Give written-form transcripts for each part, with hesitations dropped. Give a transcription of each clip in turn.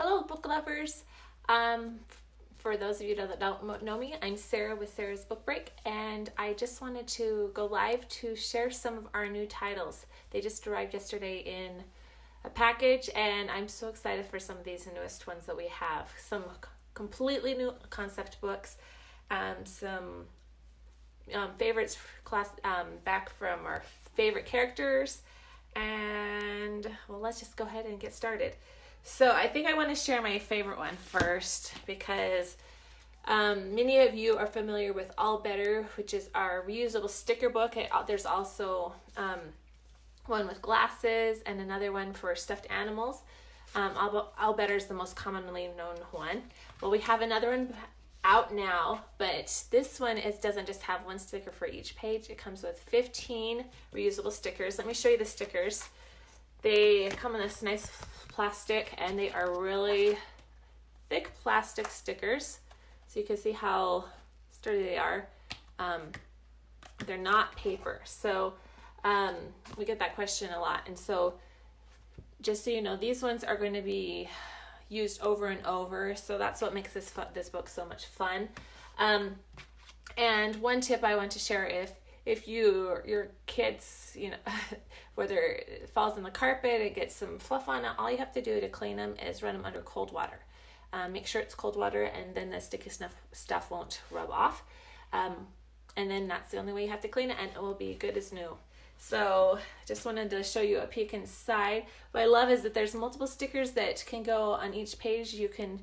Hello, book lovers. For those of you that don't know me, I'm Sarah with Sarah's Book Break, and I just wanted to go live to share some of our new titles. They just arrived yesterday in a package, and I'm so excited for some of these newest ones that we have. Some completely new concept books, some favorites back from our favorite characters, and well, let's just go ahead and get started. So I think I want to share my favorite one first because many of you are familiar with All Better, which is our reusable sticker book. There's also one with glasses and another one for stuffed animals. All Better is the most commonly known one. Well, we have another one out now, but this one doesn't just have one sticker for each page. It comes with 15 reusable stickers. Let me show you the stickers. They come in this nice plastic, and they are really thick plastic stickers, so you can see how sturdy they are. They're not paper, so we get that question a lot, and so just so you know, these ones are going to be used over and over, so that's what makes this book so much fun. And one tip I want to share, if your kids, whether it falls on the carpet, it gets some fluff on it, all you have to do to clean them is run them under cold water. Make sure it's cold water, and then the sticky stuff won't rub off. And then that's the only way you have to clean it, and it will be good as new. So just wanted to show you a peek inside. What I love is that there's multiple stickers that can go on each page. You can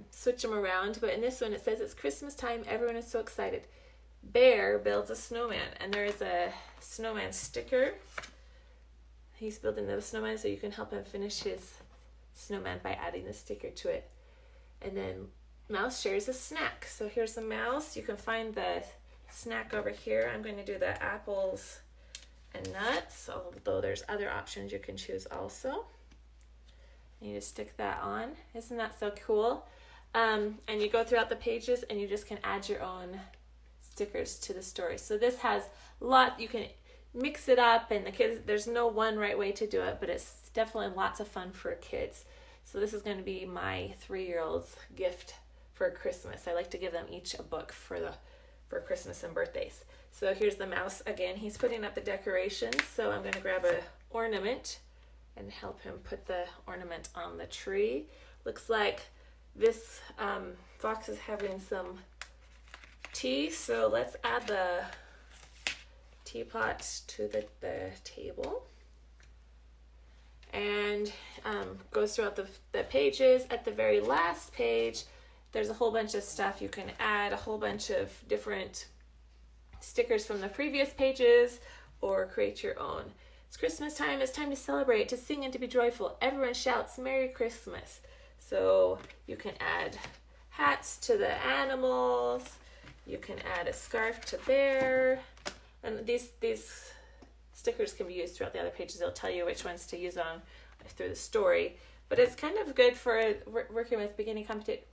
switch them around, but in this one it says it's Christmas time, everyone is so excited. Bear builds a snowman, and there is a snowman sticker. He's building the snowman, so you can help him finish his snowman by adding the sticker to it. And then Mouse shares a snack. So here's the mouse. You can find the snack over here. I'm going to do the apples and nuts, although there's other options you can choose also. And you just stick that on. Isn't that so cool? And you go throughout the pages, and you just can add your own stickers to the story. So this has a lot. You can mix it up, and the kids, there's no one right way to do it, but it's definitely lots of fun for kids. So this is going to be my 3-year-old's gift for Christmas. I like to give them each a book for Christmas and birthdays. So here's the mouse again. He's putting up the decorations, so I'm going to grab a ornament and help him put the ornament on the tree. Looks like this fox is having some tea, so let's add the teapot to the table, and goes throughout the pages. At the very last page, there's a whole bunch of stuff you can add, a whole bunch of different stickers from the previous pages, or create your own. It's Christmas time. It's time to celebrate, to sing, and to be joyful. Everyone shouts Merry Christmas. So you can add hats to the animals. You can add a scarf to Bear. And these stickers can be used throughout the other pages. They'll tell you which ones to use on through the story. But it's kind of good for working with beginning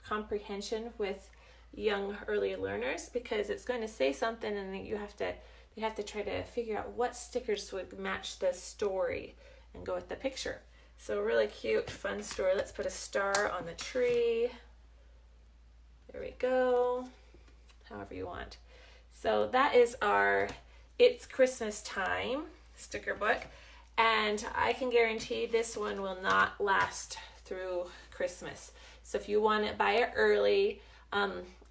comprehension with young early learners, because it's going to say something, and you have to try to figure out what stickers would match the story and go with the picture. So really cute, fun story. Let's put a star on the tree. There we go. However you want. So that is our It's Christmas Time sticker book, and I can guarantee this one will not last through Christmas. So if you want to buy it early,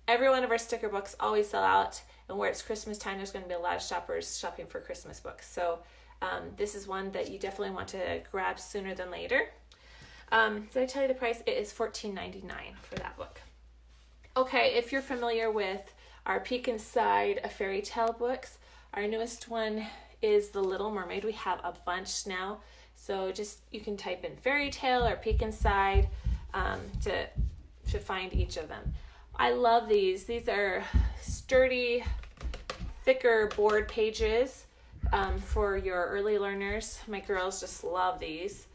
every one of our sticker books always sell out, and where it's Christmas time, there's going to be a lot of shoppers shopping for Christmas books. So this is one that you definitely want to grab sooner than later. Did I tell you the price? It is $14.99 for that book. Okay, if you're familiar with our Peek Inside a Fairy Tale books, our newest one is The Little Mermaid. We have a bunch now, so just you can type in fairy tale or peek inside to find each of them. I love these. These are sturdy, thicker board pages for your early learners. My girls just love these.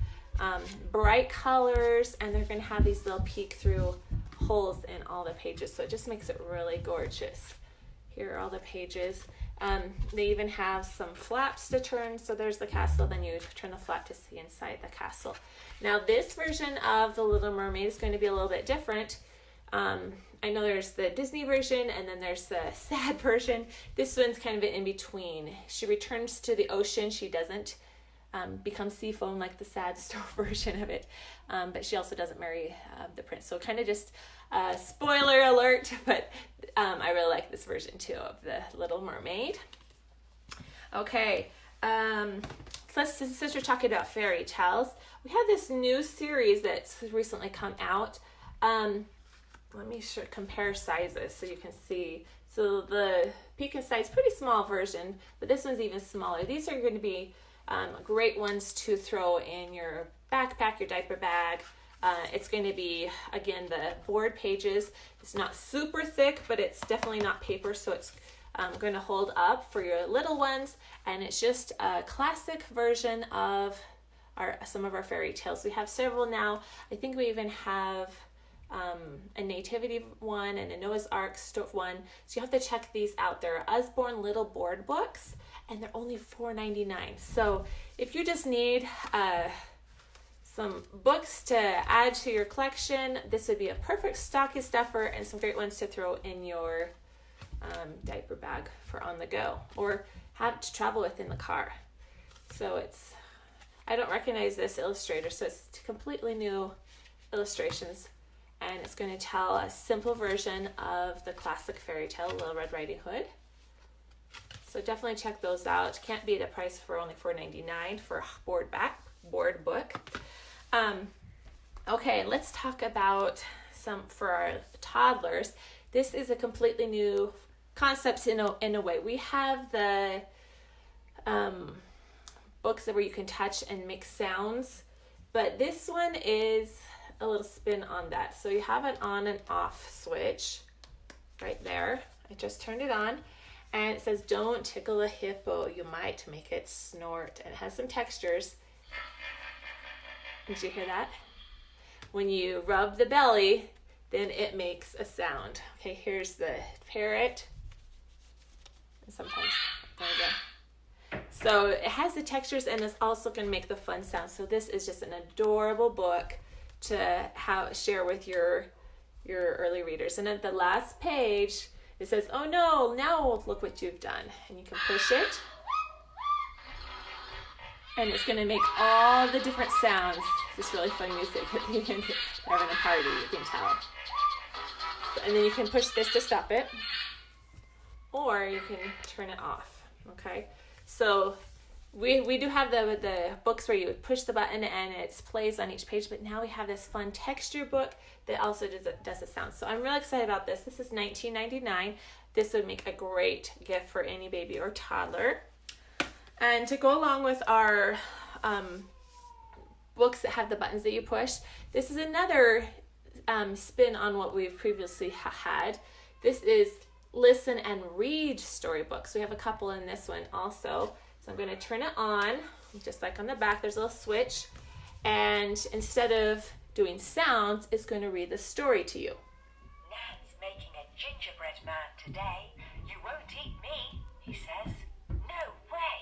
Bright colors, and they're going to have these little peek through holes in all the pages, so it just makes it really gorgeous. Here are all the pages. They even have some flaps to turn. So there's the castle, then you turn the flap to see inside the castle. Now this version of The Little Mermaid is going to be a little bit different. I know there's the Disney version and then there's the sad version. This one's kind of in between. She returns to the ocean. She doesn't become sea foam like the sad story version of it, but she also doesn't marry the prince. So kind of just spoiler alert, but I really like this version too of The Little Mermaid. Okay, since we're talking about fairy tales, we have this new series that's recently come out. Let me compare sizes so you can see. So the Peek Inside is pretty small version, but this one's even smaller. These are going to be great ones to throw in your backpack, your diaper bag. It's going to be, again, the board pages. It's not super thick, but it's definitely not paper, so it's going to hold up for your little ones. And it's just a classic version of some of our fairy tales. We have several now. I think we even have a nativity one and a Noah's Ark one. So you have to check these out. They're Usborne little board books, and they're only $4.99. So if you just need some books to add to your collection, this would be a perfect stocking stuffer and some great ones to throw in your diaper bag for on the go or have to travel with in the car. So I don't recognize this illustrator, so it's completely new illustrations. And it's going to tell a simple version of the classic fairy tale, Little Red Riding Hood. So definitely check those out. Can't beat a price for only $4.99 for a board book. Okay, let's talk about some for our toddlers. This is a completely new concept in a way. We have the books where you can touch and make sounds, but this one is a little spin on that. So you have an on and off switch right there. I just turned it on, and it says don't tickle a hippo, you might make it snort. And it has some textures. Did you hear that? When you rub the belly, then it makes a sound. Okay, here's the parrot. And sometimes, there we go. So it has the textures, and it's also going to make the fun sound. So this is just an adorable book to share with your early readers. And at the last page, it says, oh no, now look what you've done. And you can push it, and it's going to make all the different sounds. Just really fun music at the end. Having a party, you can tell. And then you can push this to stop it, or you can turn it off. Okay, so we do have the books where you would push the button and it plays on each page, but now we have this fun texture book that also does a sound. So I'm really excited about this. This is $19.99. This would make a great gift for any baby or toddler. And to go along with our books that have the buttons that you push, this is another spin on what we've previously had. This is listen and read storybooks. We have a couple in this one also. So I'm going to turn it on, just like on the back, there's a little switch. And instead of doing sounds, it's going to read the story to you. Nan's making a gingerbread man today. You won't eat me, he says. No way.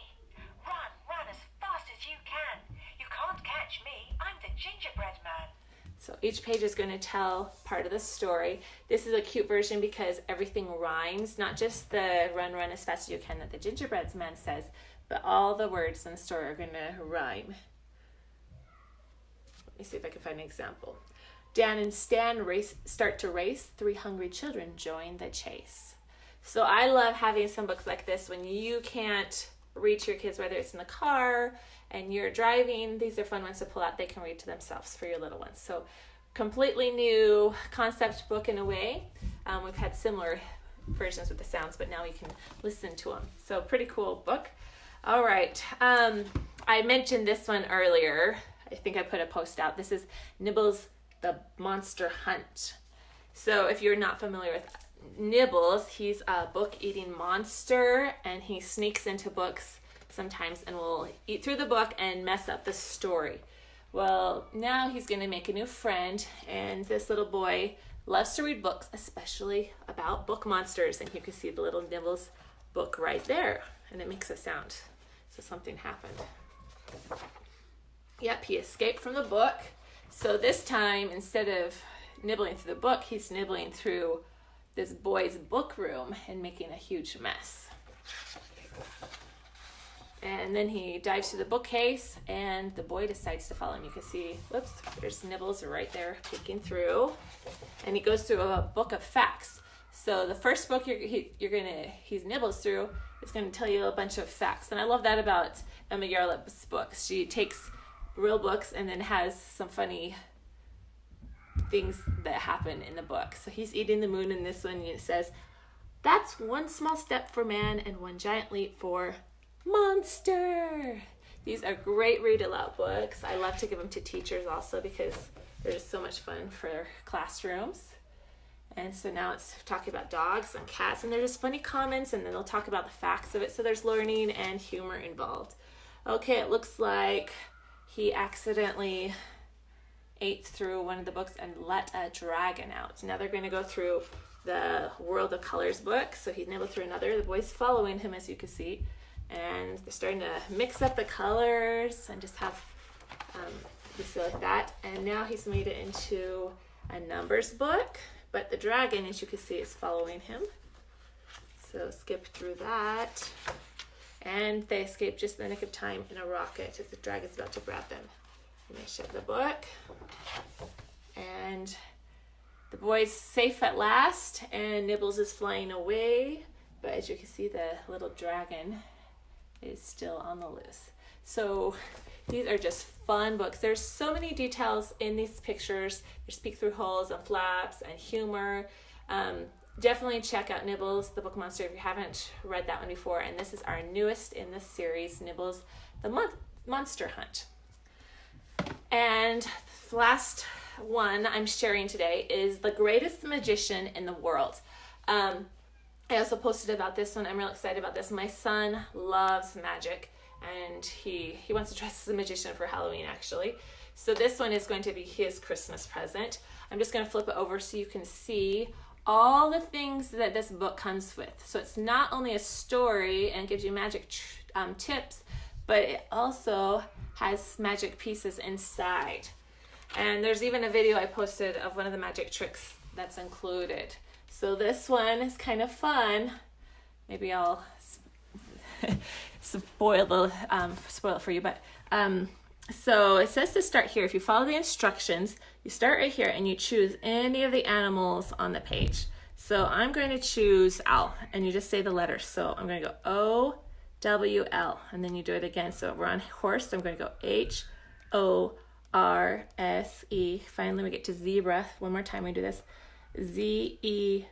Run as fast as you can. You can't catch me. I'm the gingerbread man. So each page is going to tell part of the story. This is a cute version because everything rhymes, not just the run as fast as you can that the gingerbread man says, but all the words in the story are going to rhyme. Let me see if I can find an example. Dan and Stan start to race. 3 hungry children join the chase. So I love having some books like this when you can't read to your kids, whether it's in the car and you're driving. These are fun ones to pull out. They can read to themselves for your little ones. So completely new concept book in a way. We've had similar versions with the sounds, but now you can listen to them. So pretty cool book. All right. I mentioned this one earlier. I think I put a post out. This is Nibbles, the Monster Hunt. So if you're not familiar with Nibbles, he's a book-eating monster, and he sneaks into books sometimes and will eat through the book and mess up the story. Well, now he's going to make a new friend, and this little boy loves to read books, especially about book monsters, and you can see the little Nibbles book right there, and it makes a sound. So something happened. Yep, he escaped from the book. So this time, instead of nibbling through the book, he's nibbling through this boy's book room and making a huge mess. And then he dives through the bookcase, and the boy decides to follow him. You can see, whoops, there's Nibbles right there peeking through. And he goes through a book of facts. So the first book he's Nibbles through is going to tell you a bunch of facts. And I love that about Emma Yarlip's books. She takes real books and then has some funny things that happen in the book. So he's eating the moon in this one, and it says, "That's one small step for man and one giant leap for monster." These are great read aloud books. I love to give them to teachers also because they're just so much fun for classrooms. And so now it's talking about dogs and cats, and they're just funny comments, and then they'll talk about the facts of it. So there's learning and humor involved. Okay, it looks like he accidentally ate through one of the books and let a dragon out. Now they're going to go through the World of Colors book. So he nibbled through another. The boy's following him, as you can see. And they're starting to mix up the colors and just have you see like that. And now he's made it into a numbers book, but the dragon, as you can see, is following him. So skip through that. And they escape just in the nick of time in a rocket as the dragon's about to grab them. And they shut the book. And the boy's safe at last, and Nibbles is flying away. But as you can see, the little dragon is still on the loose. So these are just fun books. There's so many details in these pictures. There's peek-through holes and flaps and humor. Definitely check out Nibbles, the Book Monster, if you haven't read that one before. And this is our newest in this series, Nibbles, the Monster Hunt. And the last one I'm sharing today is The Greatest Magician in the World. I also posted about this one. I'm real excited about this. My son loves magic, and he wants to dress as a magician for Halloween, actually. So this one is going to be his Christmas present. I'm just going to flip it over so you can see all the things that this book comes with. So it's not only a story and gives you magic tips, but it also has magic pieces inside. And there's even a video I posted of one of the magic tricks that's included. So this one is kind of fun. Maybe I'll spoil it for you. But so it says to start here. If you follow the instructions, you start right here and you choose any of the animals on the page. So I'm going to choose owl, and you just say the letters. So I'm going to go O-W-L, and then you do it again. So we're on horse. So I'm going to go H-O-R-S-E. Finally, we get to zebra. One more time we do this. Z-E-B-R-A.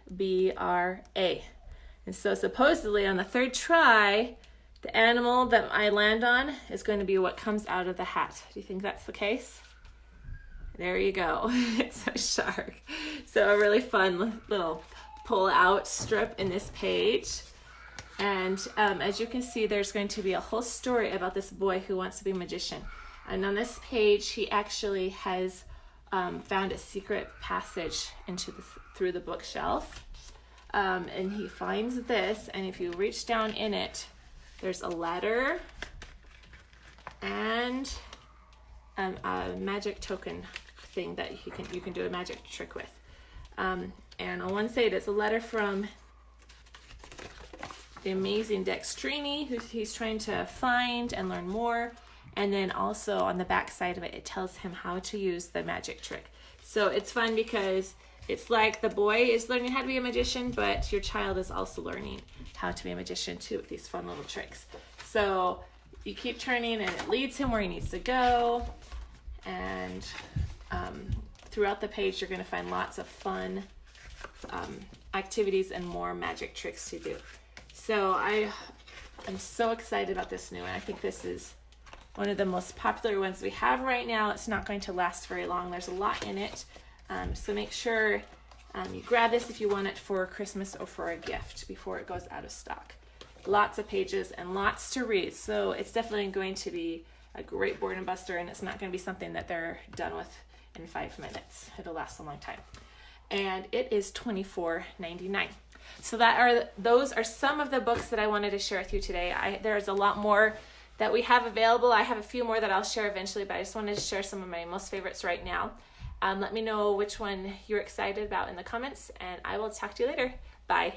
And so supposedly on the third try, the animal that I land on is going to be what comes out of the hat. Do you think that's the case? There you go. It's a shark. So a really fun little pull out strip in this page. And as you can see, there's going to be a whole story about this boy who wants to be a magician. And on this page, he actually has found a secret passage through the bookshelf. And he finds this, and if you reach down in it, there's a letter and a magic token thing that you can do a magic trick with. And on one side, it's a letter from the amazing Dextrini, who he's trying to find and learn more. And then also on the back side of it, it tells him how to use the magic trick. So it's fun because it's like the boy is learning how to be a magician, but your child is also learning how to be a magician too with these fun little tricks. So you keep turning and it leads him where he needs to go. And throughout the page, you're going to find lots of fun activities and more magic tricks to do. So I'm so excited about this new one. I think this is one of the most popular ones we have right now. It's not going to last very long. There's a lot in it. So make sure you grab this if you want it for Christmas or for a gift before it goes out of stock. Lots of pages and lots to read. So it's definitely going to be a great boredom buster, and it's not going to be something that they're done with in 5 minutes. It'll last a long time. and it is $24.99. So those are some of the books that I wanted to share with you today. There's a lot more that we have available. I have a few more that I'll share eventually, but I just wanted to share some of my most favorites right now. Let me know which one you're excited about in the comments, and I will talk to you later. Bye.